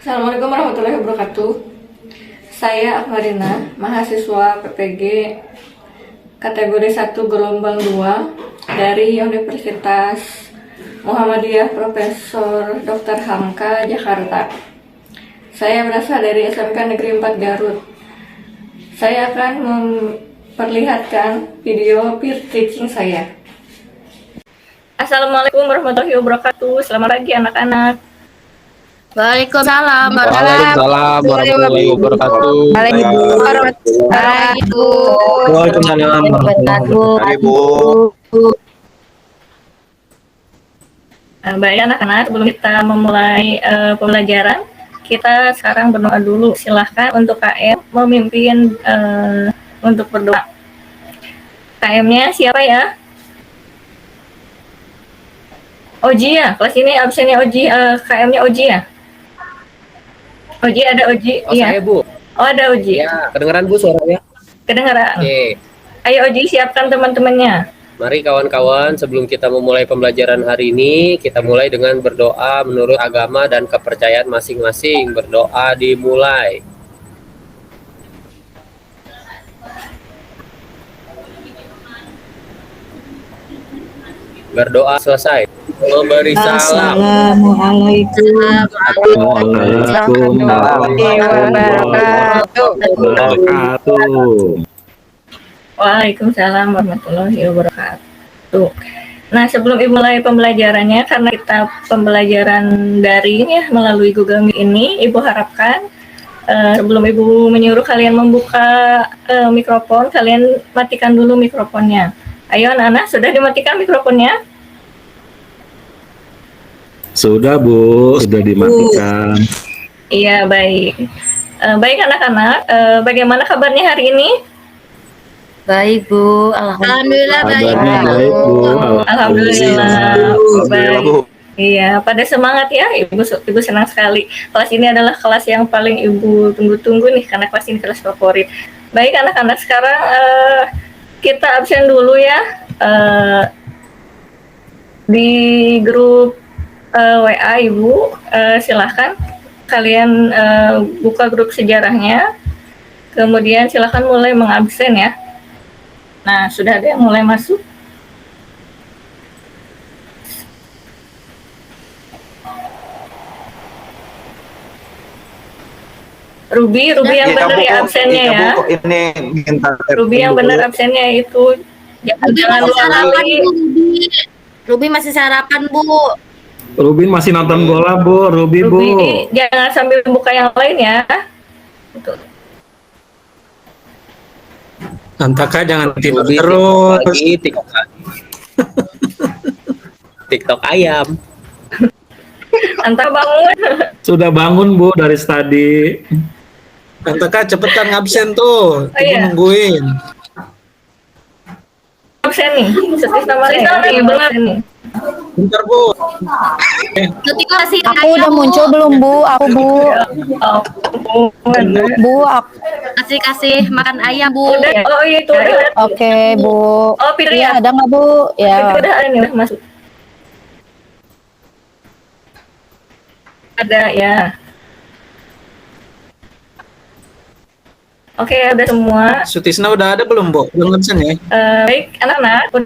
Assalamualaikum warahmatullahi wabarakatuh. Saya Akmarina, mahasiswa PPG kategori 1 gelombang 2 dari Universitas Muhammadiyah Profesor Dr. Hamka, Jakarta. Saya berasal dari SMK Negeri 4 Garut. Saya akan memperlihatkan video peer teaching saya. Assalamualaikum warahmatullahi wabarakatuh. Selamat pagi anak-anak. Waalaikumsalam warahmatullahi wabarakatuh. Waalaikumsalam warahmatullahi wabarakatuh. Baik anak-anak, sebelum kita memulai pembelajaran, kita sekarang berdoa dulu. Silahkan untuk KM memimpin untuk berdoa. KM-nya siapa ya? Oji ya? Kelas ini absennya Oji, KM-nya Oji ya? Oji, ada Oji? Oh, iya. Saya, Bu. Oh, ada Oji. Ya, kedengeran Bu suaranya? Kedengaran. Oke. Ayo Oji, siapkan teman-temannya. Mari kawan-kawan, sebelum kita memulai pembelajaran hari ini, kita mulai dengan berdoa menurut agama dan kepercayaan masing-masing. Berdoa dimulai. Berdoa selesai. Memberi salam. Assalamualaikum warahmatullahi wabarakatuh. Waalaikumsalam warahmatullahi wabarakatuh. Nah, sebelum Ibu mulai pembelajarannya, karena kita pembelajaran daring ya melalui Google Meet ini, Ibu harapkan sebelum Ibu menyuruh kalian membuka mikrofon, kalian matikan dulu mikrofonnya. Ayo anak-anak, sudah dimatikan mikrofonnya? Sudah Bu, sudah dimatikan. Iya, baik. Baik anak-anak, bagaimana kabarnya hari ini? Baik Bu, alhamdulillah baik. Kabarnya baik Bu. Alhamdulillah. Baik. Iya, pada semangat ya, Ibu senang sekali. Kelas ini adalah kelas yang paling Ibu tunggu-tunggu nih, karena kelas ini kelas favorit. Baik anak-anak, sekarang kita absen dulu ya di grup WA Ibu. Silahkan kalian buka grup sejarahnya, kemudian silahkan mulai mengabsen ya. Nah, sudah ada yang mulai masuk. Ruby yang benar ya absennya ya. Ini Ruby yang benar absennya itu. Jangan sarapan Bu, Ruby masih sarapan Bu. Rubin masih nonton bola Bu, Ruby Bu. Jangan sambil buka yang lain ya. Antaka jangan tidur Ruby, terus. TikTok ayam. Antar bangun. Sudah bangun Bu dari tadi. Antaka cepetan ngabsen tuh. Oh, iya. Nungguin. Absen nih. Setis namanya. Iya benar nih. Bentar Bu. Aku udah muncul belum Bu? Aku Bu. Bu, aku kasih makan ayam Bu. Udah, oh iya itu udah. Oke Bu. Oh, Fitri Ya, ya? ada nggak Bu? Ya. Udah ada nih, udah masuk. Ada ya. Oke, udah semua. Sutisna udah ada belum Bu? Belum ngabsen ya? Baik, anak-anak.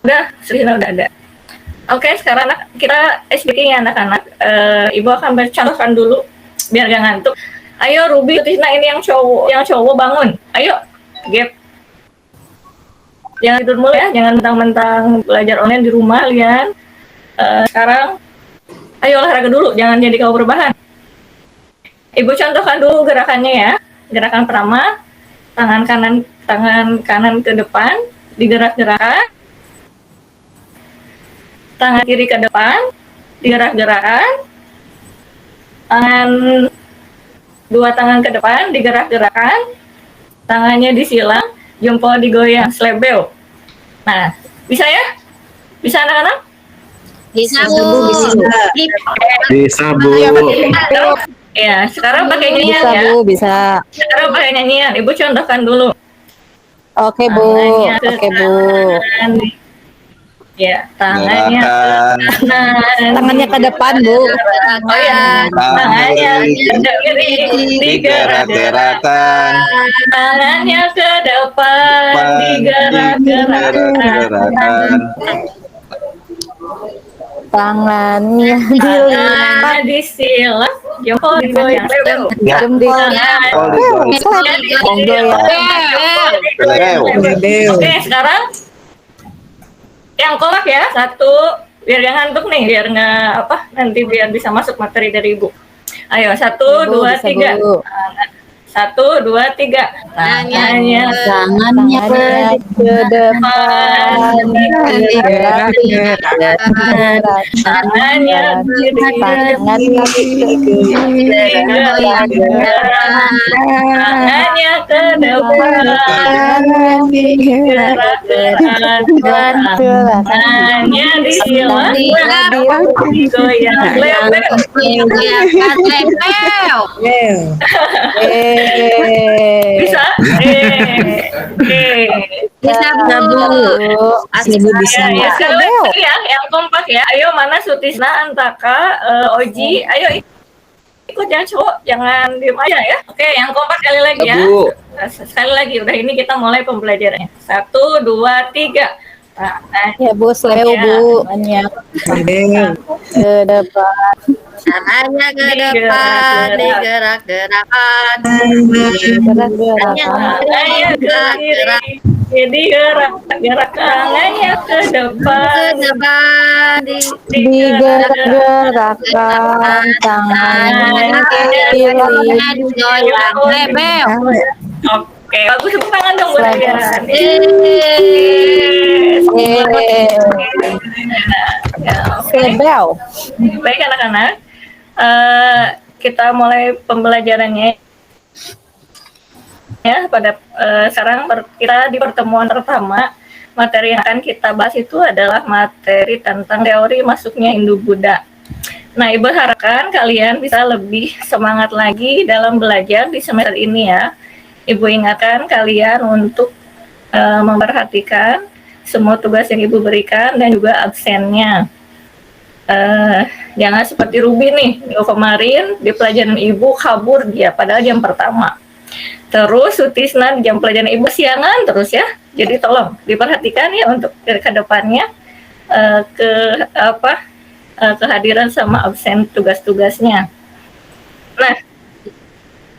Udah, Sutisna udah ada. Oke, sekarang kita SBK ya anak-anak. Ibu akan bercontohkan dulu biar gak ngantuk. Ayo Ruby, Sutisna ini yang cowok bangun. Ayo, gap. Jangan tidur mulu ya, jangan mentang-mentang belajar online di rumah kalian. Sekarang ayo olahraga dulu, jangan jadi kaum berbahan. Ibu contohkan dulu gerakannya ya. Gerakan pertama, tangan kanan ke depan, digerak-gerakkan. Tangan kiri ke depan, digerak-gerakkan. Dua tangan ke depan, digerak-gerakkan. Tangannya disilang, jempol digoyang, slebel. Nah, bisa ya? Bisa anak-anak? Bisa Bu. Bisa Bu. Ya, sekarang pakai nyanyian Bisa ya. Bu, bisa. Sekarang pakai nyanyian. Ibu contohkan dulu. Oke Bu. Oke Bu. Ya, tangannya ke Gerakan kanan. Tangannya ke depan, Bu. Oh ya, tangannya ke kiri. digerak-gerakan Tangannya ke depan. Digerak-gerakkan. digerak-gerakan Tangannya Tangannya dilipat. disilap. Jempol digoyang. ya Jempol. digoyang Bel. Oke, sekarang yang kompak ya. Satu, biar yang ngantuk nih, biar nggak apa, nanti biar bisa masuk materi dari Ibu. Ayo, satu, Bu, dua, bisa, tiga. Bu. Satu, dua, tiga. Tangannya Tangannya ke depan. Gerak-gerak. tangannya Tangannya ke kiri. tangannya ke depan. Gerak-gerak. Tangannya disilap. Digoyang. Bisa? Bisa, Bu. Ya, ya, sekali lagi ya, yang kompak ya. Ayo, mana Sutisna, Antaka, Oji. Ayo ikut ya, cowok. Jangan diem aja ya. Oke, yang kompak sekali lagi ya. Bu. Sekali lagi, udah ini kita mulai pembelajarannya. Satu, dua, tiga. Ya, Bu, slow, Bu. Tangannya ke depan. Tangannya ke depan, digerak-gerakan. Tangannya ke kiri. Jadi gerak tangannya ke Ke depan. depan, Digerak-gerakkan tangannya ke kiri. digoyang. Bel. Oke, bagus, tepuk tangan dong buat kalian. Ya, oke. Sebel. Baik anak-anak, kita mulai pembelajarannya ya. Pada sekarang kita di pertemuan pertama, materi yang akan kita bahas itu adalah materi tentang teori masuknya Hindu-Buddha. Nah, Ibu harapkan kalian bisa lebih semangat lagi dalam belajar di semester ini ya. Ibu ingatkan kalian untuk memperhatikan semua tugas yang Ibu berikan dan juga absennya. Jangan seperti Ruby nih, minggu kemarin di pelajaran Ibu kabur dia padahal jam pertama. Terus Sutisna di jam pelajaran Ibu siangan terus ya. Jadi tolong diperhatikan ya untuk ke depannya kehadiran sama absen tugas-tugasnya. Nah,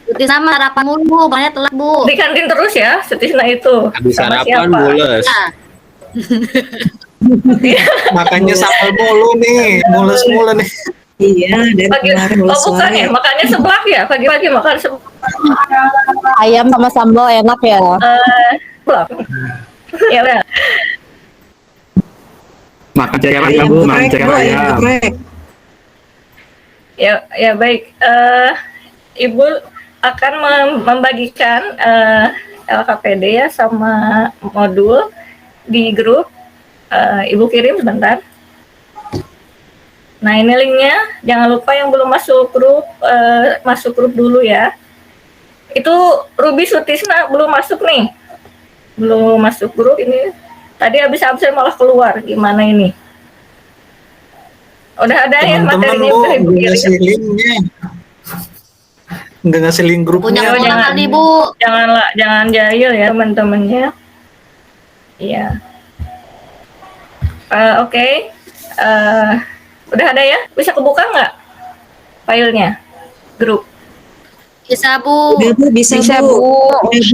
Putih sama harapan mulu, makanya telat, Bu. di kantin terus ya Sutisna itu. Habis Sama sarapan siapa? mules. Makanya sambal mulu nih, mules mulu nih. Iya, dari Pagi, kemarin oh mulai bukan sore. ya, makannya seblak ya, pagi-pagi makan seblak. Ayam sama sambal enak ya. Seblak. Ya udah. Makan ceker ayam, Ayam Bu, makan geprek, ceker Bu, ayam ayam. geprek. Ya baik. Ibu akan membagikan LKPD ya sama modul di grup. Ibu kirim sebentar. Nah, ini linknya. Jangan lupa yang belum masuk grup dulu ya. Itu Ruby Sutisna belum masuk nih. Belum masuk grup ini. Tadi habis absen malah keluar. Gimana ini? Udah ada ya Teman-teman, materinya Bu, udah Ibu nggak kirim. ngasih linknya. Nggak ngasih link Punya grupnya. Oh, orang jangan. kali, Bu. Jangan jahil ya teman-temannya. Iya. Oke. Udah ada ya? Bisa kebuka nggak filenya? Grup. Bisa, Bu. Udah, Bu, bisa, Bu. Udah, Bu.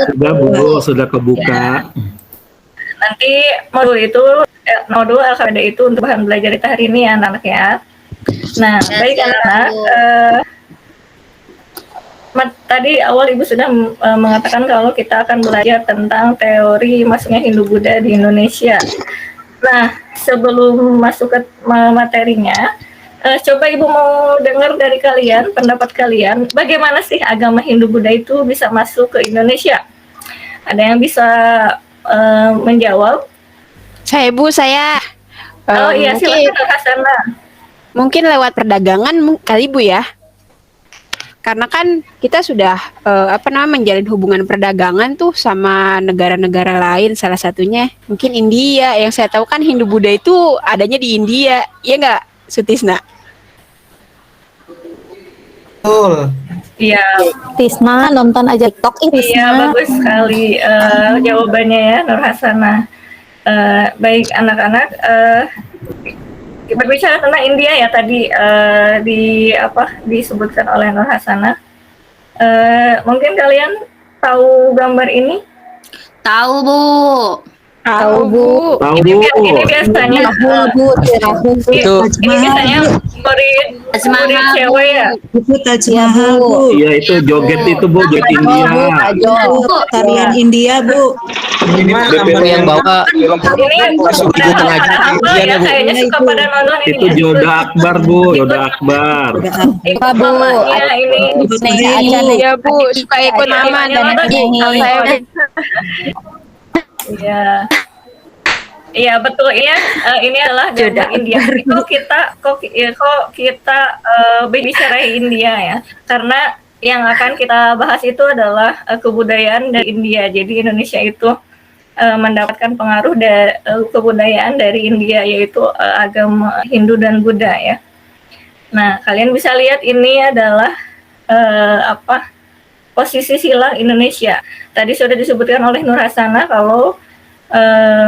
Sudah, Bu, sudah kebuka. Nanti modul LKPD itu untuk bahan belajar kita hari ini ya anak-anak ya. Nah, Ya, baik siap, anak-anak. Bu. Tadi awal Ibu sudah mengatakan kalau kita akan belajar tentang teori masuknya Hindu-Buddha di Indonesia. Nah, sebelum masuk ke materinya, coba Ibu mau dengar dari kalian, pendapat kalian, bagaimana sih agama Hindu-Buddha itu bisa masuk ke Indonesia? Ada yang bisa menjawab? Saya. Oh iya, silakan Hasana. Mungkin lewat perdagangan kali Bu ya. karena kan kita sudah menjalin hubungan perdagangan tuh sama negara-negara lain, salah satunya mungkin India. Yang saya tahu kan Hindu Buddha itu adanya di India, ya nggak, Sutisna? Betul. Iya, Tisna nonton aja TikTok iya Tisna. bagus sekali jawabannya ya Nur Hasanah. Baik anak-anak, berbicara tentang India ya tadi disebutkan oleh Nur Hasanah. Mungkin kalian tahu gambar ini? Tahu, Bu. Tahu, Bu. Tahu Ini, Bu. ini biasanya Bu, Rahu. ini biasanya murid murid cewek ya. Iya, Itu Taj Mahal, Bu. Iya itu joget itu Bu, joget India. Ajo. Tarian India, Bu. Ini mah BPW yang bawa Ini masuk pada ibu tengah pada jalan. hafal Iya, ya, Bu. kayaknya suka pada nonton ini. Itu ya. Joda Akbar Bu, Joda Akbar. Ikut Apa, Bu? mamanya ini. Nih aja nih. Iya, Bu, suka ikut mama dan saya Iya. Iya betul ya. Ini adalah gambar India. Kok kita bicara India ya? Karena yang akan kita bahas itu adalah kebudayaan dari India. Jadi Indonesia itu mendapatkan pengaruh dari kebudayaan dari India, yaitu agama Hindu dan Buddha ya. Nah, kalian bisa lihat ini adalah posisi silang Indonesia. Tadi sudah disebutkan oleh Nur Hasanah kalau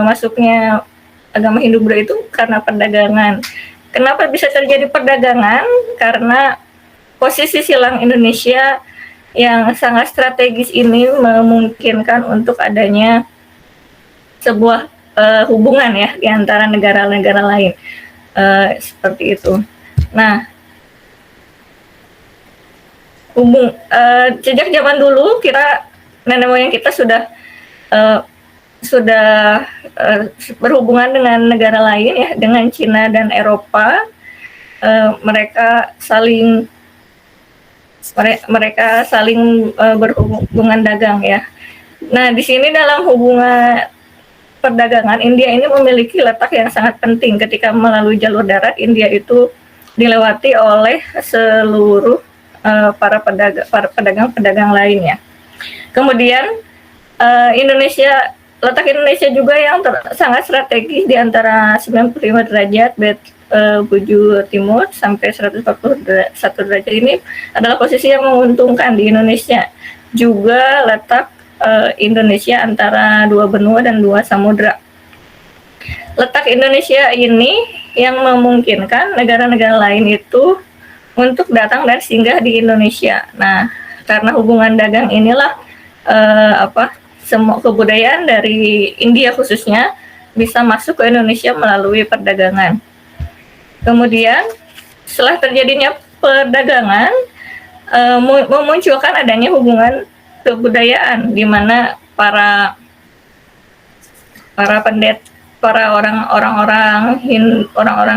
masuknya agama Hindu Buddha itu karena perdagangan. Kenapa bisa terjadi perdagangan? Karena posisi silang Indonesia yang sangat strategis ini memungkinkan untuk adanya sebuah hubungan ya di antara negara-negara lain, seperti itu. Nah, sejak zaman dulu nenek moyang kita sudah berhubungan dengan negara lain ya, dengan Cina dan Eropa. Mereka saling berhubungan dagang ya. Nah, di sini dalam hubungan perdagangan, India ini memiliki letak yang sangat penting. Ketika melalui jalur darat, India itu dilewati oleh seluruh para pedagang-pedagang lainnya. Kemudian letak Indonesia juga yang sangat strategis di antara 95 derajat bujur timur sampai 141 derajat ini adalah posisi yang menguntungkan di Indonesia. Juga letak Indonesia antara dua benua dan dua samudra. Letak Indonesia ini yang memungkinkan negara-negara lain itu untuk datang dan singgah di Indonesia. Nah, karena hubungan dagang inilah semua kebudayaan dari India khususnya bisa masuk ke Indonesia melalui perdagangan. Kemudian setelah terjadinya perdagangan, memunculkan adanya hubungan kebudayaan di mana para orang-orang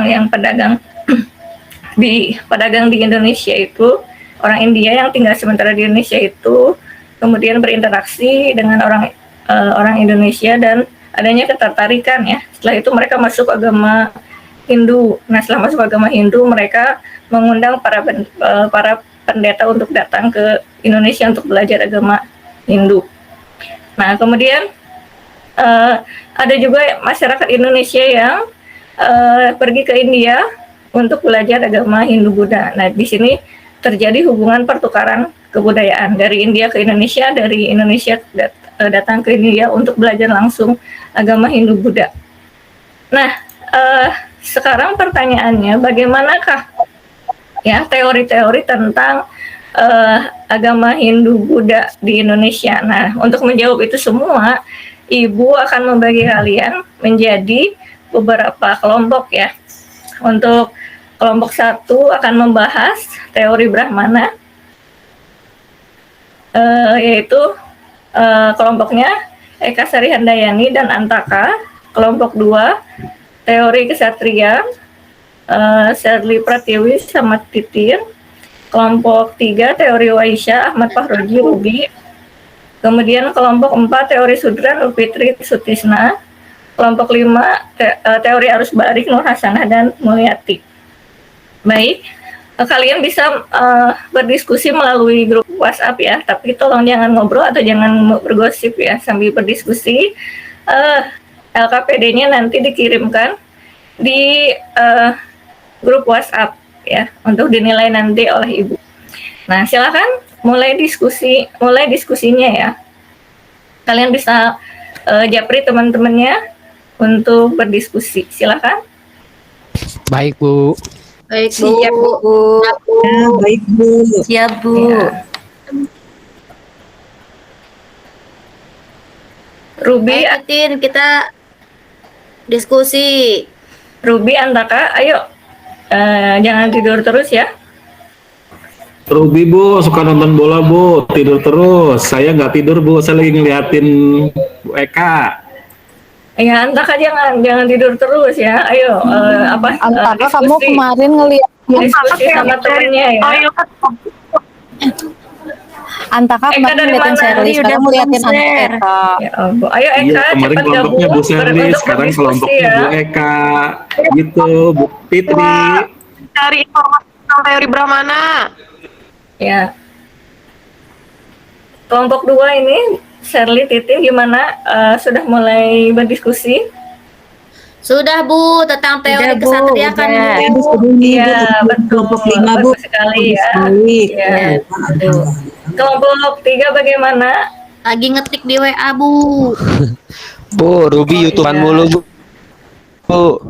yang pedagang di Indonesia itu, orang India yang tinggal sementara di Indonesia itu kemudian berinteraksi dengan orang Indonesia dan adanya ketertarikan ya. Setelah itu mereka masuk agama Hindu. Nah, setelah masuk agama Hindu, mereka mengundang para pendeta untuk datang ke Indonesia untuk belajar agama Hindu. Nah, kemudian ada juga masyarakat Indonesia yang pergi ke India untuk belajar agama Hindu Buddha. Nah, di sini terjadi hubungan pertukaran kebudayaan dari India ke Indonesia, dari Indonesia datang ke India untuk belajar langsung agama Hindu Buddha. Nah, sekarang pertanyaannya, bagaimanakah ya teori-teori tentang agama Hindu Buddha di Indonesia? Nah, untuk menjawab itu semua, Ibu akan membagi kalian menjadi beberapa kelompok ya. Untuk kelompok 1 akan membahas teori Brahmana, yaitu kelompoknya Eka Sari Handayani dan Antaka. Kelompok 2 teori Kesatria, Shirley Pratiwi sama Titin. Kelompok 3 teori Waisya, Ahmad Fahroji Ruby. Kemudian kelompok 4 teori Sudra, Nur Fitri Sutisna. Kelompok 5 teori Arus Barik, Nur Hasanah dan Mulyati. Baik, kalian bisa berdiskusi melalui grup WhatsApp ya, tapi tolong jangan ngobrol atau jangan bergosip ya sambil berdiskusi. LKPD-nya nanti dikirimkan di grup WhatsApp ya untuk dinilai nanti oleh Ibu. Nah, silakan mulai diskusinya ya. Kalian bisa japri teman-temannya untuk berdiskusi. Silakan. Baik, Bu. Baik, Bu. Siap, Bu. Baik Bu. Siap, Bu. Ya. Ruby, Ayo, Titin, kita diskusi. Ruby, Antaka, ayo jangan tidur terus ya. Ruby Bu suka nonton bola Bu, tidur terus. Saya nggak tidur Bu, saya lagi ngeliatin Bu Eka. Ya, Antaka jangan tidur terus ya. Ayo Antara kamu diskusi. kemarin ngeliat Diskusi sama temennya ya. Antaka Eka kemarin dari ngeliatin mana? Shirley, Udah sekarang ngeliatin belum anak share. Eka. Ya ampun. Ayo Eka Iya, kemarin cepat kelompoknya gabung Bu Shirley, untuk sekarang berdiskusi kelompoknya ya. Bu Eka. Gitu, Bu Fitri. Cari informasi tentang teori Brahmana. Ya. Kelompok 2 ini Shirley, Titin gimana? Sudah mulai berdiskusi? Sudah, Bu, tentang teori Udah, Bu, kesatriaan, udah. Bu. Iya, betul. Bagus sekali ya. Ya. Kelompok 3 bagaimana? Lagi ngetik di WA, Bu. Bu, Ruby YouTubean mulu, Bu. Bu.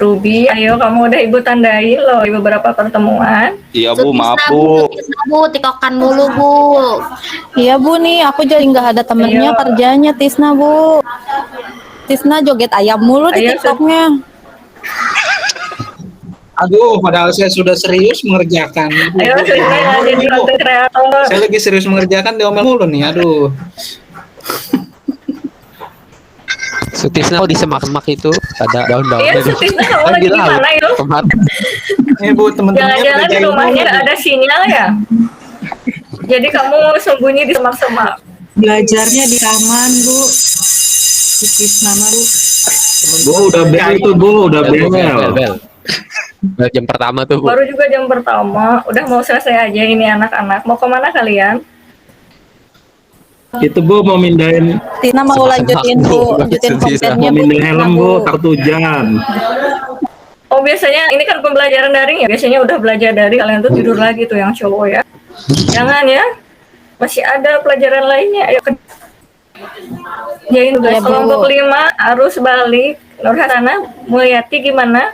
Ruby, ayo kamu udah Ibu tandai loh di beberapa pertemuan. Iya Bu, maaf Sutisna, Bu. Sutisna, Bu, tikokan mulu, Bu. Iya Bu nih, aku jadi nggak ada temennya Ayo. kerjanya Tisna Bu. Tisna joget ayam mulu di Ayo, TikToknya. Aduh, padahal saya sudah serius mengerjakan. Ayo Sutisna jadi konten kreator. Saya lagi serius mengerjakan diomel mulu nih. Aduh. Sutisna kok di semak-semak itu ada daun-daun. Iya, Sutisna kamu lagi di mana itu? Kemarin. Bu, teman-temannya Jangan-jangan di jahil rumahnya mulu. nggak ada sinyal ya? Jadi kamu sembunyi di semak-semak. Belajarnya di taman, Bu. Kukis nama, Bu. Bu udah bel itu Bu, udah bel. Bel. Jam pertama tuh, Bu. Baru juga jam pertama, udah mau selesai aja ini anak-anak. Mau kemana kalian? Itu Bu mau mindahin Tisna mau lanjutin Bu, lanjutin kontennya mau Bu. mindahin Tisna, helm Bu, takut hujan. Oh biasanya ini kan pembelajaran daring ya. Biasanya udah belajar daring kalian tuh tidur lagi tuh yang cowok ya. Jangan ya. Masih ada pelajaran lainnya. Ayo jadi tugas Ya, Bu. kelompok 5 arus balik. Nurhasana, Mulyati gimana?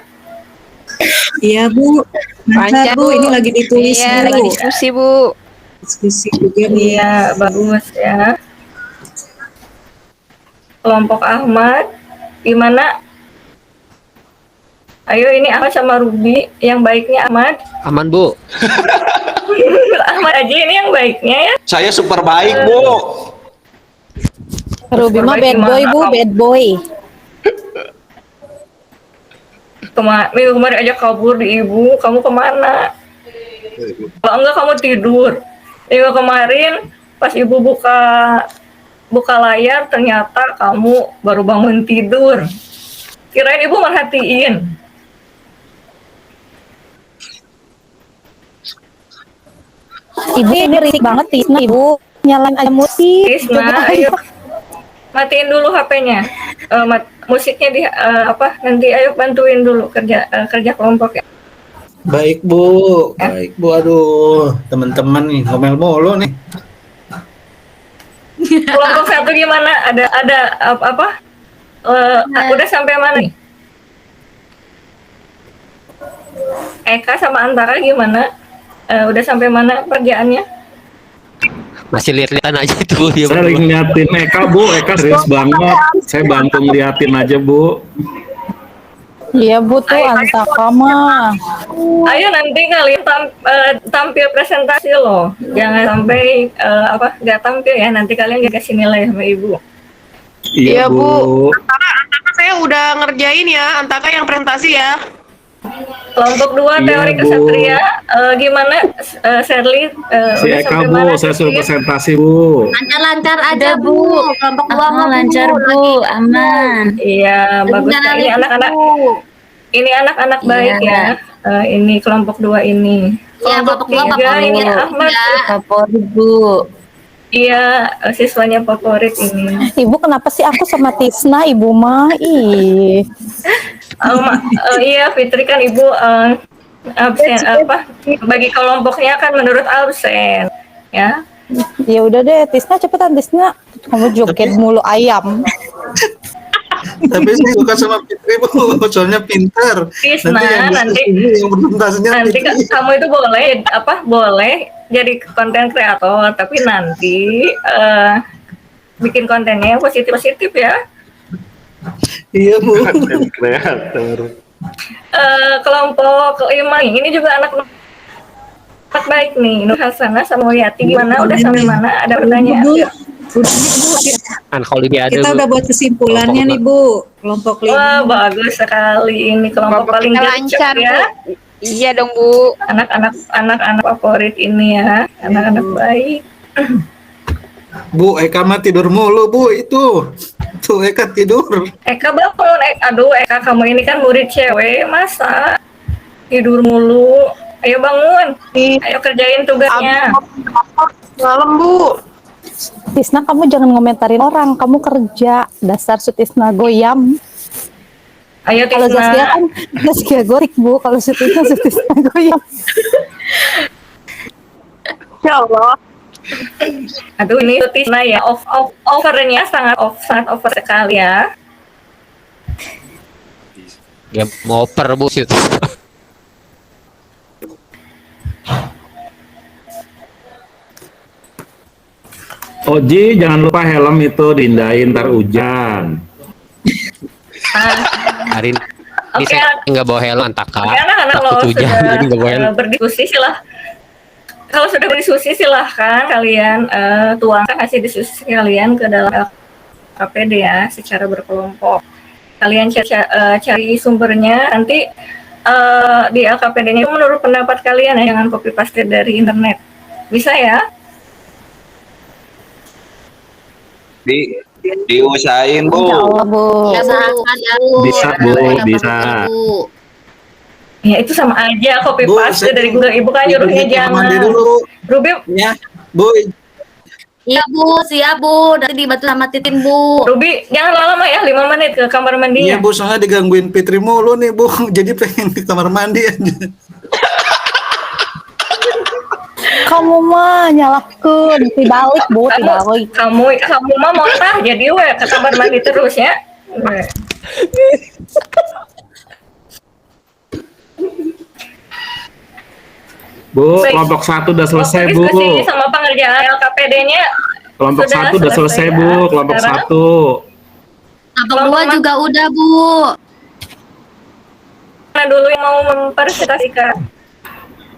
Iya, Bu. Lancar, Lancar, Bu. Bu. Ini lagi ditulis, Iya, Bu. lagi diskusi, Bu. Diskusi juga nih. Iya, bagus ya. Kelompok Ahmad, gimana? Ayo ini Ahmad sama Ruby, yang baiknya Ahmad. Aman, Bu. Ahmad aja ini yang baiknya ya. Saya super baik Bu. Ruby mah bad boy Bu, bad boy. Minggu kemarin aja kabur di ibu, kamu kemana? Kalau enggak kamu tidur. Minggu kemarin pas ibu buka layar ternyata kamu baru bangun tidur. Kirain ibu merhatiin. Ibu ini risik banget Tisna, Ibu. Nyalain aja musik. Tisna, ayo matiin dulu HP-nya. Musiknya di nanti ayo bantuin dulu kerja kelompok ya. Baik Bu, baik Bu. Aduh, teman-teman nih ngomel mulu nih. Kelompok 1 gimana? Ada apa? Udah sampai mana nih? Eka sama Antara gimana? Udah sampai mana kerjaannya? Masih lihat-lihatan aja itu, Bu. Dia, Saya lagi ngeliatin Eka Bu, Eka serius banget. Saya bantu ngeliatin aja Bu. Iya Bu tuh Antaka mah. Ayo nanti kalian tampil presentasi loh. Jangan sampai nggak tampil ya. Nanti kalian gak kasih nilai sama ibu. Iya Iya, Bu. Bu. Antaka saya udah ngerjain ya. Antaka yang presentasi ya. Kelompok 2 Iya, teori Bu. kesatria gimana Shirley? Si Udah Eka sampai Bu, mana? saya suruh Titin? presentasi Bu. Lancar-lancar aja, Udah, Bu. Bu. Kelompok 2 mah, lancar Bu, aman. Iya, bagus. Jangan Ini lihat, anak-anak Bu. ini anak-anak Iya. baik ya. ini kelompok 2 ini. Iya, kelompok dua tiga favorit ini ya. Ahmad. Favorit Bu. Iya, siswanya favorit ini. Ibu kenapa sih aku sama Tisna Ibu mah? Ih. Iya, Fitri kan Ibu absen apa? Bagi kelompoknya kan menurut absen, ya. Ya udah deh Tisna cepetan Tisna. Kamu joget mulu ayam. Tapi saya suka sama Fitri Bu, soalnya pintar. Tisna, nanti yang bertuntasnya nanti Fitri. kamu itu boleh jadi konten kreator, tapi nanti bikin kontennya yang positif ya. Iya Bu. Kreator. Kelompok 5 ini juga anak baik nih, Nur Hasanah sama Yati. Gimana, udah sampai mana? Ada pertanyaan nggak? Kan Olimpiade Kita Bu. udah buat kesimpulannya nih Bu. Kelompok 5. Wah, bagus sekali, ini kelompok paling Kita gercep lancar ya. Bu. Iya dong Bu. Anak-anak favorit ini ya, anak-anak baik. Bu, Eka mah tidur mulu Bu itu. Tuh Eka tidur. Eka bangun, aduh Eka, kamu ini kan murid cewek, masa tidur mulu? Ayo bangun, ayo kerjain tugasnya. Malam Bu. Tisna kamu jangan ngomentarin orang, kamu kerja. Dasar Sutisna goyam. Ayo Kalau Zaskia Tisna. kan Zaskia gorik Bu, kalau Sutisna goyam. Ya Allah. Aduh, ini Tisna ya, overnya sangat over sekali ya. Game over Bu situ. Oji, jangan lupa helm itu diindahin ntar hujan. Hari ini Oke, saya nggak bawa helm Antaka. Oke, anak-anak lo Takut hujan sudah jadi nggak bawa helm. berdiskusi Kalau sudah berdiskusi silahkan kalian tuangkan hasil diskusi kalian ke dalam KPD ya, secara berkelompok. Kalian cari sumbernya, nanti di LKPD-nya menurut pendapat kalian ya, jangan copy paste dari internet. Bisa ya? Diusahain Bu. Ya Allah Bu. Ya usahakan ya Bu. Bisa, Bu, bisa. Bu. Ya itu sama aja copy Bu, paste saya- dari Google. Ibu kan nyuruhnya Ibu jangan. mandi dulu. Ruby, Ya, Bu. Iya Bu, siap Bu. Nanti dibantu sama Titin Bu. Ruby, jangan lama ya, 5 menit ke kamar Iya mandinya. Bu, soalnya digangguin Fitri mulu nih Bu. Jadi pengen ke kamar mandi aja. Kamu mah nyalahkeun, dibalik Bu, dibalik. Kamu mah mau tah jadi we ke kamar mandi terus ya. We. Bu, Baik. kelompok 1 udah selesai Waktu Bu. diskusi sama pengerjaan LKPD-nya Kelompok sudah 1 udah selesai selesai, Bu, ya. kelompok Sekarang? 1. Kelompok 2 juga udah Bu. mana dulu yang mau mempresentasikan?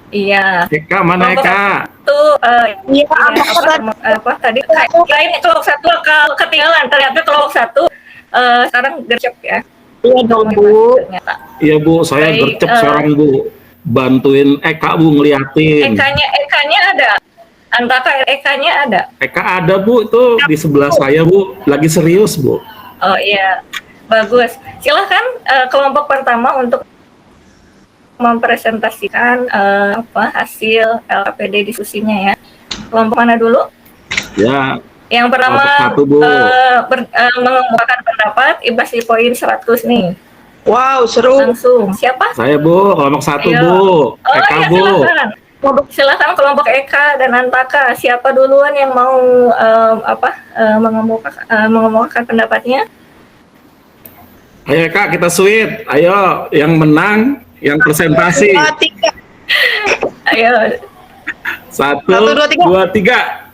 Iya. Eka, mana Eka? Itu apa tadi? Kirain kelompok 1 ketinggalan. Ternyata kelompok 1 sekarang gercep ya. Iya dong Bu. Ternyata. Iya Bu, saya Baik, gercep sekarang Bu. Bantuin Eka Bu ngeliatin. Ekanya ada. Antaka Ekanya ada. Eka ada Bu, itu di sebelah saya Bu. Lagi serius Bu. Oh iya, bagus. Silahkan kelompok pertama untuk mempresentasikan hasil LKPD diskusinya ya. Kelompok mana dulu? Ya, Yang pertama Kelompok 1, Bu. mengemukakan pendapat, ibasi poin 100 nih. Wow, seru. Langsung. Siapa? saya Bu, kelompok 1 Ayo. Bu. Oh Eka iya, Bu. silakan. Silakan kelompok Eka dan Antaka. Siapa duluan yang mau mengemukakan pendapatnya? Ayo Eka, kita sweet. Ayo, yang menang, yang presentasi. 3. Ayo. 1, 2, 3. 2, 3.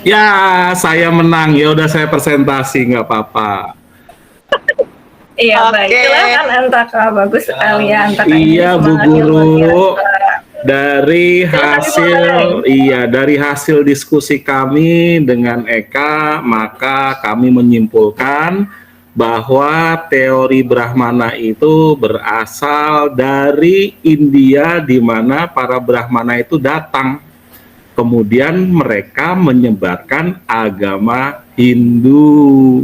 Ya, saya menang. Ya udah saya presentasi, nggak apa-apa. Iya, Oke. baik. Silakan Antaka, bagus sekali ya Antaka. ini Iya, Bu semangatnya luar Guru. biasa. Dari hasil diskusi kami dengan Eka, maka kami menyimpulkan bahwa teori Brahmana itu berasal dari India, di mana para Brahmana itu datang. Kemudian mereka menyebarkan agama Hindu.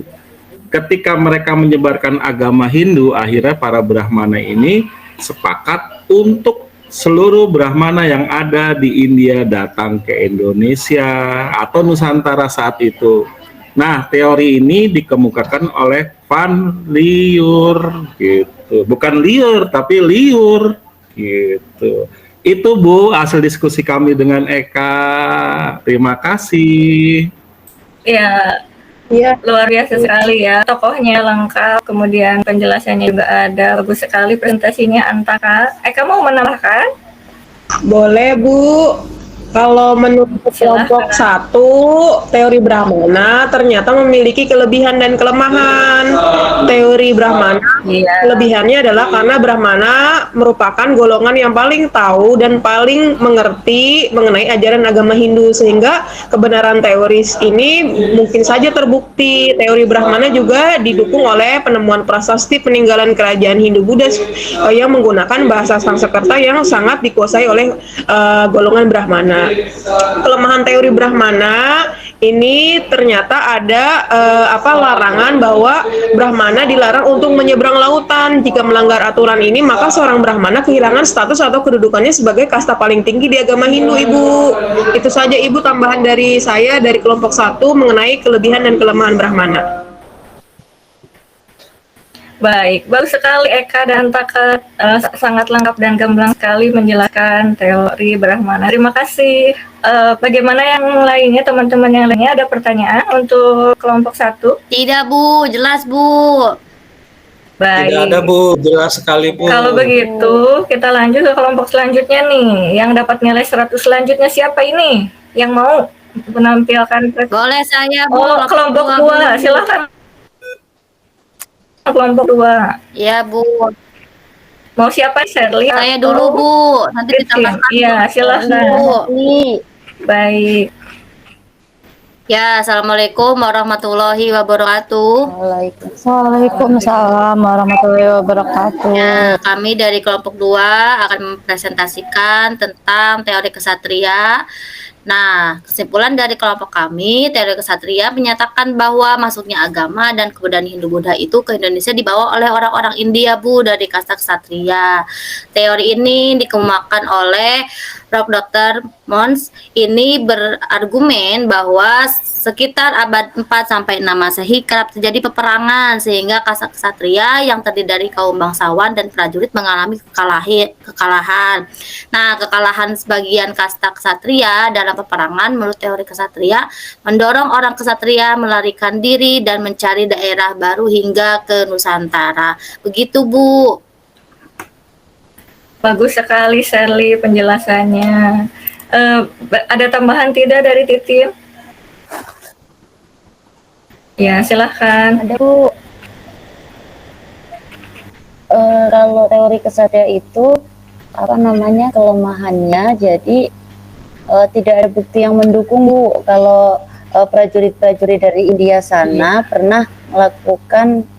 Ketika mereka menyebarkan agama Hindu, akhirnya para Brahmana ini sepakat untuk seluruh Brahmana yang ada di India datang ke Indonesia atau Nusantara saat itu. Nah, teori ini dikemukakan oleh Van Liur gitu. Bukan liur tapi liur gitu. Itu Bu hasil diskusi kami dengan Eka. Terima kasih. Ya, luar biasa sekali ya. Tokohnya lengkap, kemudian penjelasannya juga ada. Bagus sekali presentasinya Antaka. Eka mau menambahkan? Boleh, Bu. Kalau menurut kelompok satu, teori Brahmana ternyata memiliki kelebihan dan kelemahan. Teori Brahmana, kelebihannya adalah karena Brahmana merupakan golongan yang paling tahu dan paling mengerti mengenai ajaran agama Hindu, sehingga kebenaran teoris ini mungkin saja terbukti. Teori Brahmana juga didukung oleh penemuan prasasti peninggalan kerajaan Hindu-Buddha yang menggunakan bahasa Sanskerta yang sangat dikuasai oleh golongan Brahmana. Kelemahan teori Brahmana ini ternyata ada larangan bahwa Brahmana dilarang untuk menyeberang lautan. Jika melanggar aturan ini, maka seorang Brahmana kehilangan status atau kedudukannya sebagai kasta paling tinggi di agama Hindu, Ibu. Itu saja, Ibu, tambahan dari saya dari kelompok 1 mengenai kelebihan dan kelemahan Brahmana. Baik, bagus sekali Eka dan Taka, sangat lengkap dan gamblang sekali menjelaskan teori Brahmana. Terima kasih. Bagaimana yang lainnya, teman-teman yang lainnya, ada pertanyaan untuk kelompok 1? Tidak, Bu. Jelas, Bu. Baik. Tidak ada, Bu. Jelas sekali, Bu. Kalau begitu, kita lanjut ke kelompok selanjutnya nih. Yang dapat nilai 100 selanjutnya siapa ini? Yang mau menampilkan? Boleh saya, Bu. Oh, kelompok 2, silakan. Kelompok 2. Iya, Bu. Mau siapa, Shirley? Saya dulu, Bu. Nanti ditambahkan. Iya, silakan. Bu. Baik. Ya, Assalamualaikum warahmatullahi wabarakatuh. Waalaikumsalam warahmatullahi wabarakatuh. Ya, kami dari kelompok 2 akan mempresentasikan tentang teori kesatria. Nah, kesimpulan dari kelompok kami, teori kesatria menyatakan bahwa masuknya agama dan kebudayaan Hindu-Buddha itu ke Indonesia dibawa oleh orang-orang India, Bu, dari kasta kesatria. Teori ini dikemukakan oleh Prof. Dr. Mons. Ini berargumen bahwa sekitar abad 4 sampai 6 Masehi kerap terjadi peperangan sehingga kasta kesatria yang terdiri dari kaum bangsawan dan prajurit mengalami kekalahan. Nah, kekalahan sebagian kasta kesatria dalam peperangan menurut teori kesatria mendorong orang kesatria melarikan diri dan mencari daerah baru hingga ke Nusantara. Begitu, Bu. Bagus sekali, Shirley, penjelasannya. Ada tambahan tidak dari Titin? Ya, silahkan. Ada, Bu. Kalau teori kesatria itu kelemahannya, jadi tidak ada bukti yang mendukung, Bu. Kalau prajurit-prajurit dari India sana pernah melakukan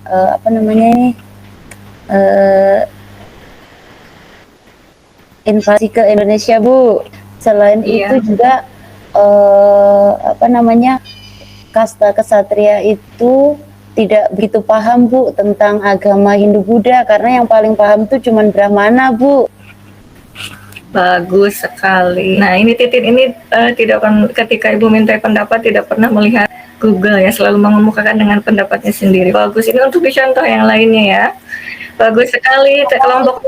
invasi ke Indonesia, Bu. Selain itu juga kasta kesatria itu tidak begitu paham, Bu, tentang agama Hindu-Buddha, karena yang paling paham itu cuma Brahmana, Bu. Bagus sekali. Nah, ini Titin ini ketika Ibu minta pendapat tidak pernah melihat Google ya, selalu mengemukakan dengan pendapatnya sendiri. Bagus, ini untuk dicontoh yang lainnya ya. Bagus sekali kelompok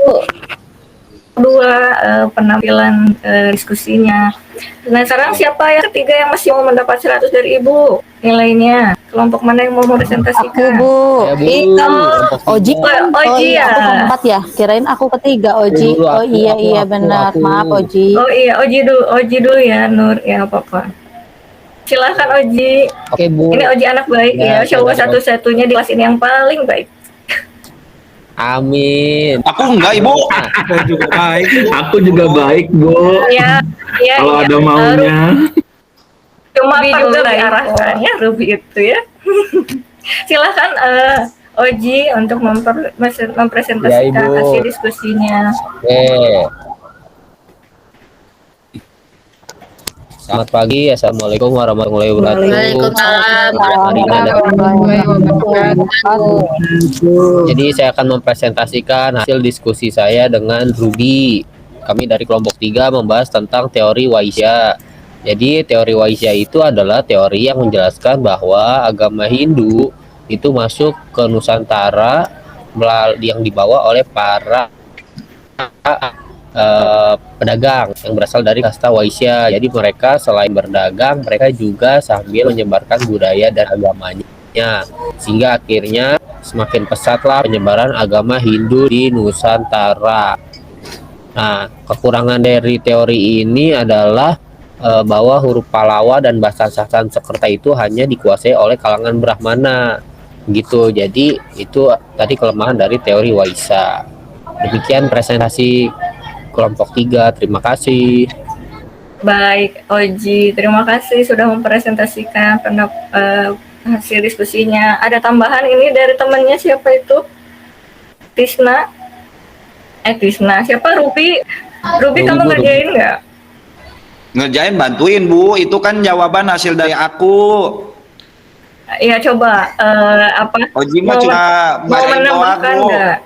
2 penampilan diskusinya. Nah, sekarang siapa yang ketiga yang masih mau mendapat 100 dari Ibu nilainya? Kelompok mana yang mau Aku, presentasikan? Bu. Ya, Bu. Oji kan? Oji ya. Aku keempat ya. Kirain aku ketiga, Oji. Iya benar. Maaf, Oji. Oh iya, Oji dulu ya, Nur. Ya, apa-apa. Silahkan, Oji. Oke, Bu. Ini Oji anak baik ya. Coba satu-satunya di kelas ini yang paling baik. Amin. Aku enggak, Ibu. Aku juga baik. Aku juga baik, Bu. Iya. Kalau ada maunya. Cuma juga diarahkannya Ruby itu ya. Silahkan Oji untuk mempresentasikan hasil diskusinya. Oke. Selamat pagi, assalamualaikum warahmatullahi wabarakatuh. Waalaikumsalam Marina dan warahmatullahi wabarakatuh. Jadi saya akan mempresentasikan hasil diskusi saya dengan Ruby. Kami dari kelompok 3 membahas tentang teori Waisya. Jadi teori Waisya itu adalah teori yang menjelaskan bahwa agama Hindu itu masuk ke Nusantara yang dibawa oleh para pedagang yang berasal dari kasta Waisya. Jadi mereka selain berdagang, mereka juga sambil menyebarkan budaya dan agamanya. Sehingga akhirnya semakin pesatlah penyebaran agama Hindu di Nusantara. Nah, kekurangan dari teori ini adalah bahwa huruf Pallava dan bahasa Sanskerta itu hanya dikuasai oleh kalangan Brahmana. Gitu. Jadi itu tadi kelemahan dari teori Waisya. Demikian presentasi kelompok 3. Terima kasih. Baik, Oji, terima kasih sudah mempresentasikan hasil diskusinya. Ada tambahan ini dari temannya, siapa itu? Tisna? Tisna, siapa? Ruby? Ruby, kamu ngerjain nggak? Ngerjain, bantuin Bu, itu kan jawaban hasil dari aku. Ya coba, Oji mah cuma mau menambahkan nggak?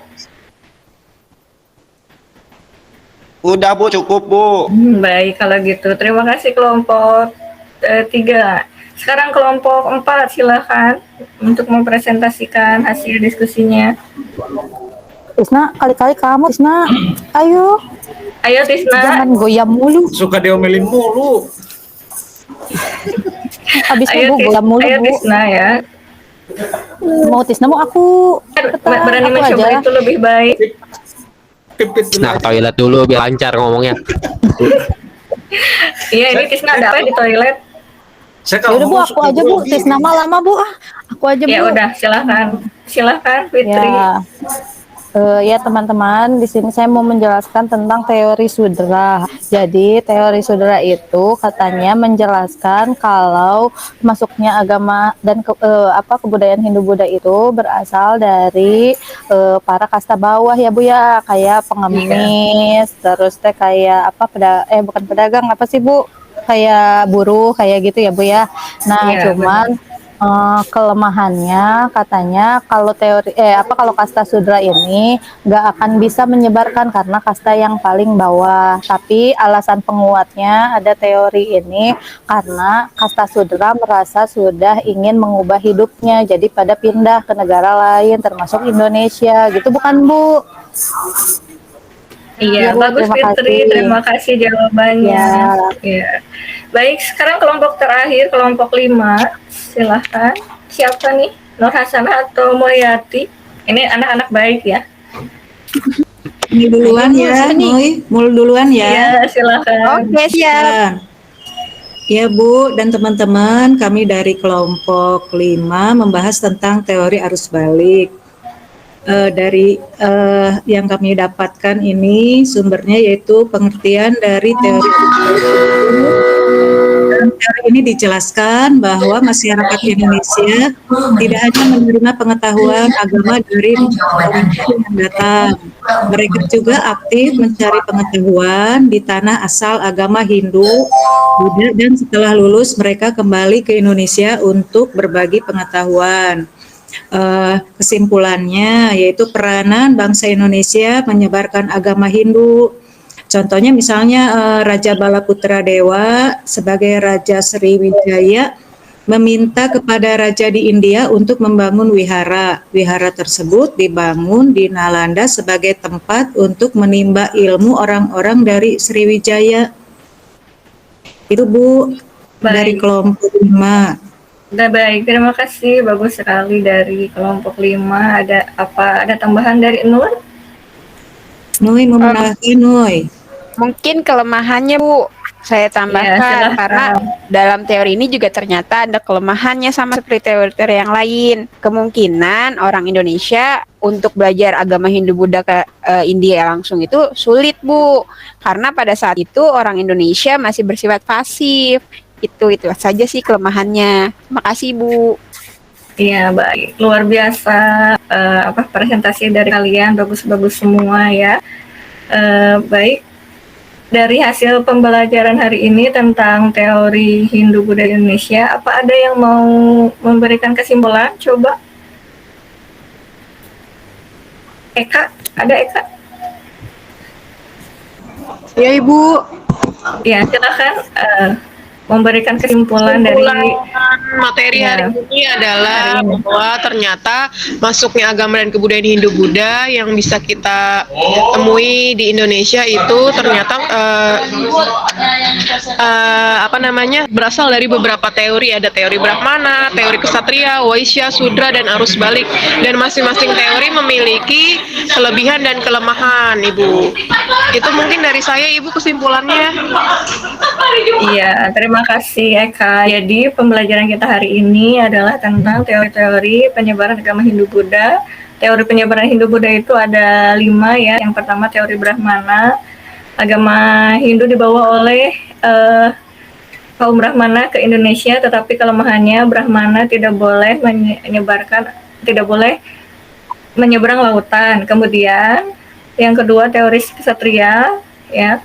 Udah Bu, cukup Bu. Baik, kalau gitu. Terima kasih kelompok 3. Sekarang kelompok 4, silakan untuk mempresentasikan hasil diskusinya. Tisna, kali-kali kamu Tisna. Ayo. Ayo Tisna. Jangan goyang mulu. Suka diomelin mulu. Habisnya Bu goyang mulu, ayo Bu. Tisna ya. Mau Tisna mau aku. Berani aku mencoba aja. itu lebih baik. Nah, ke toilet dulu biar lancar ngomongnya. Iya, ini Tisna ada apa di toilet? Yaudah Bu, aku aja Bu. Tisna mah lama Bu. Aku aja Bu. Ya udah, silakan Fitri. Ya teman-teman, di sini saya mau menjelaskan tentang teori sudra. Jadi teori sudra itu katanya menjelaskan kalau masuknya agama dan kebudayaan Hindu-Buddha itu berasal dari para kasta bawah ya Bu ya, kayak pengemis, terus kayak bukan pedagang, apa sih Bu? Kayak buruh kayak gitu ya Bu ya. Nah, cuman kelemahannya katanya kalau kalau kasta sudra ini nggak akan bisa menyebarkan karena kasta yang paling bawah. Tapi alasan penguatnya ada teori ini karena kasta sudra merasa sudah ingin mengubah hidupnya, jadi pada pindah ke negara lain termasuk Indonesia gitu, bukan Bu? Iya, Bu, bagus Fitri, terima kasih jawabannya. Ya. Baik, sekarang kelompok terakhir, kelompok 5, silahkan. Siapa nih? Nur Hasanah atau Mulyati? Ini anak-anak baik ya. Ini duluan ya, Mul duluan ya. Iya, silahkan. Oke, siap. Ya Bu dan teman-teman, kami dari kelompok 5 membahas tentang teori arus balik. Dari yang kami dapatkan ini sumbernya yaitu pengertian dari teori teori ini dijelaskan bahwa masyarakat Indonesia tidak hanya menerima pengetahuan agama dari orang yang datang, mereka juga aktif mencari pengetahuan di tanah asal agama Hindu, Buddha, dan setelah lulus mereka kembali ke Indonesia untuk berbagi pengetahuan. Kesimpulannya yaitu peranan bangsa Indonesia menyebarkan agama Hindu. Contohnya misalnya Raja Balaputra Dewa sebagai Raja Sriwijaya meminta kepada raja di India untuk membangun wihara. Wihara tersebut dibangun di Nalanda sebagai tempat untuk menimba ilmu orang-orang dari Sriwijaya. Itu Bu, dari kelompok 5. Udah baik, terima kasih. Bagus sekali dari kelompok 5. Ada tambahan dari Nur? Nui mau menambahkan Nui. Mungkin kelemahannya Bu, saya tambahkan karena dalam teori ini juga ternyata ada kelemahannya sama seperti teori-teori yang lain. Kemungkinan orang Indonesia untuk belajar agama Hindu-Buddha ke India langsung itu sulit Bu, karena pada saat itu orang Indonesia masih bersifat pasif. Itu saja sih kelemahannya. Terima kasih Bu. Iya, baik, luar biasa presentasi dari kalian, bagus-bagus semua ya. Baik, dari hasil pembelajaran hari ini tentang teori Hindu Buddha di Indonesia, apa ada yang mau memberikan kesimpulan? Coba. Eka, ada Eka? Ya Ibu. Ya, silakan memberikan kesimpulan dari materi Ya. hari ini adalah Hari ini. bahwa ternyata masuknya agama dan kebudayaan Hindu Buddha yang bisa kita temui di Indonesia itu ternyata berasal dari beberapa teori. Ada teori Brahmana, teori Ksatria, Waisya, Sudra, dan arus balik. Dan masing-masing teori memiliki kelebihan dan kelemahan, Ibu. Itu mungkin dari saya, Ibu, kesimpulannya. Iya, terima kasih Eka. Jadi pembelajaran kita hari ini adalah tentang teori-teori penyebaran agama Hindu-Buddha. Teori penyebaran Hindu-Buddha itu ada 5 ya. Yang pertama teori Brahmana. Agama Hindu dibawa oleh kaum Brahmana ke Indonesia, tetapi kelemahannya Brahmana tidak boleh tidak boleh menyeberang lautan. Kemudian yang kedua teori Ksatria ya.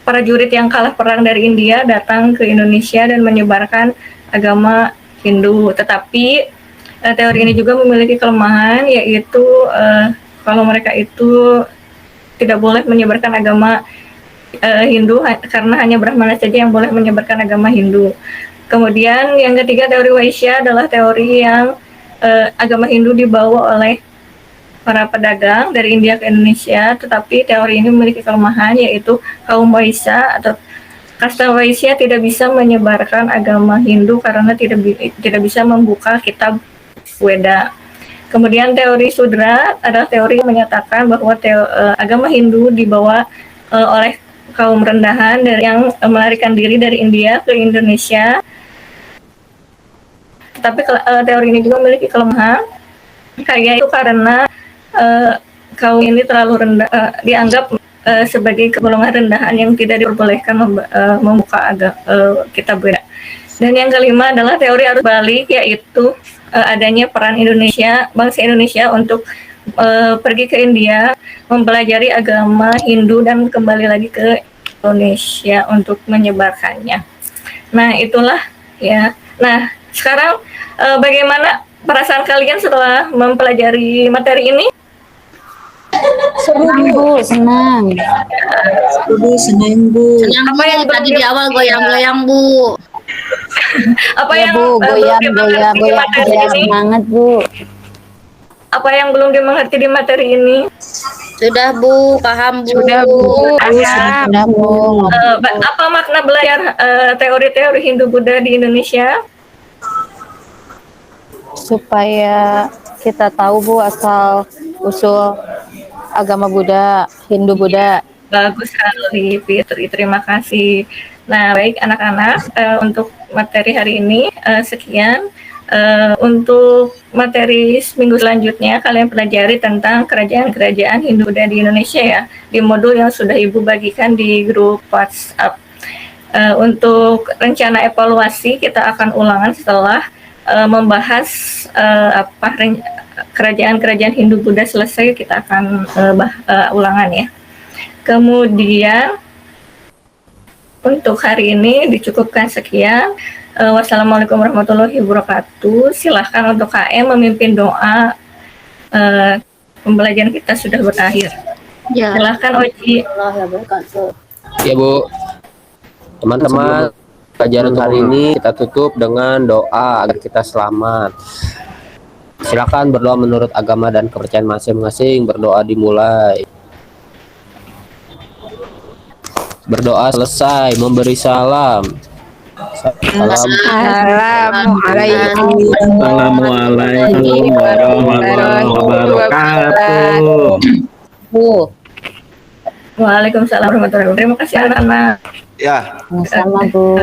Prajurit yang kalah perang dari India datang ke Indonesia dan menyebarkan agama Hindu. Tetapi teori ini juga memiliki kelemahan, yaitu kalau mereka itu tidak boleh menyebarkan agama Hindu karena hanya Brahmana saja yang boleh menyebarkan agama Hindu. Kemudian yang ketiga teori Waisya adalah teori yang agama Hindu dibawa oleh para pedagang dari India ke Indonesia, tetapi teori ini memiliki kelemahan, yaitu kaum Waisya atau kasta Waisya tidak bisa menyebarkan agama Hindu karena tidak bisa membuka kitab Weda. Kemudian teori Sudra adalah teori yang menyatakan bahwa agama Hindu dibawa oleh kaum rendahan yang melarikan diri dari India ke Indonesia. Tetapi teori ini juga memiliki kelemahan, yaitu karena kaum ini terlalu rendah, dianggap sebagai golongan rendahan yang tidak diperbolehkan membuka kitab Weda. Dan yang kelima adalah teori arus balik, yaitu adanya peran bangsa Indonesia untuk pergi ke India, mempelajari agama Hindu dan kembali lagi ke Indonesia untuk menyebarkannya. Nah, itulah ya. Nah, sekarang bagaimana perasaan kalian setelah mempelajari materi ini? Seru Bu, senang. Bu, senang Bu. Senang Apa yang Bu, tadi belum di awal goyang-goyang Bu. Apa Ya yang Bu, belum goyang, dimengerti di materi ini? semangat Bu. Apa yang belum dimengerti di materi ini? Sudah Bu, paham Bu. Sudah Bu, paham. Sudah Bu. Apa makna belajar teori-teori Hindu-Buddha di Indonesia? Supaya kita tahu Bu asal usul agama Buddha, Hindu Buddha. Bagus sekali, Fitri. Terima kasih. Nah, baik anak-anak, untuk materi hari ini sekian. Untuk materi minggu selanjutnya, kalian pelajari tentang kerajaan-kerajaan Hindu-Buddha di Indonesia ya, di modul yang sudah Ibu bagikan di grup WhatsApp. Untuk rencana evaluasi, kita akan ulangan setelah membahas kerajaan-kerajaan Hindu-Buddha selesai, kita akan ulangan ya. Kemudian untuk hari ini dicukupkan sekian. Wassalamualaikum warahmatullahi wabarakatuh. Silahkan untuk KM memimpin doa. Pembelajaran kita sudah berakhir. Ya. Silahkan Oji. Ya Bu, teman-teman, pelajaran hari ini kita tutup dengan doa agar kita selamat. Silakan berdoa menurut agama dan kepercayaan masing-masing. Berdoa dimulai. Berdoa selesai, memberi salam. Assalamualaikum. Assalamualaikum warahmatullahi wabarakatuh. Bu. Waalaikumsalam warahmatullahi wabarakatuh. Terima kasih anak-anak. Ya. Sama Bu.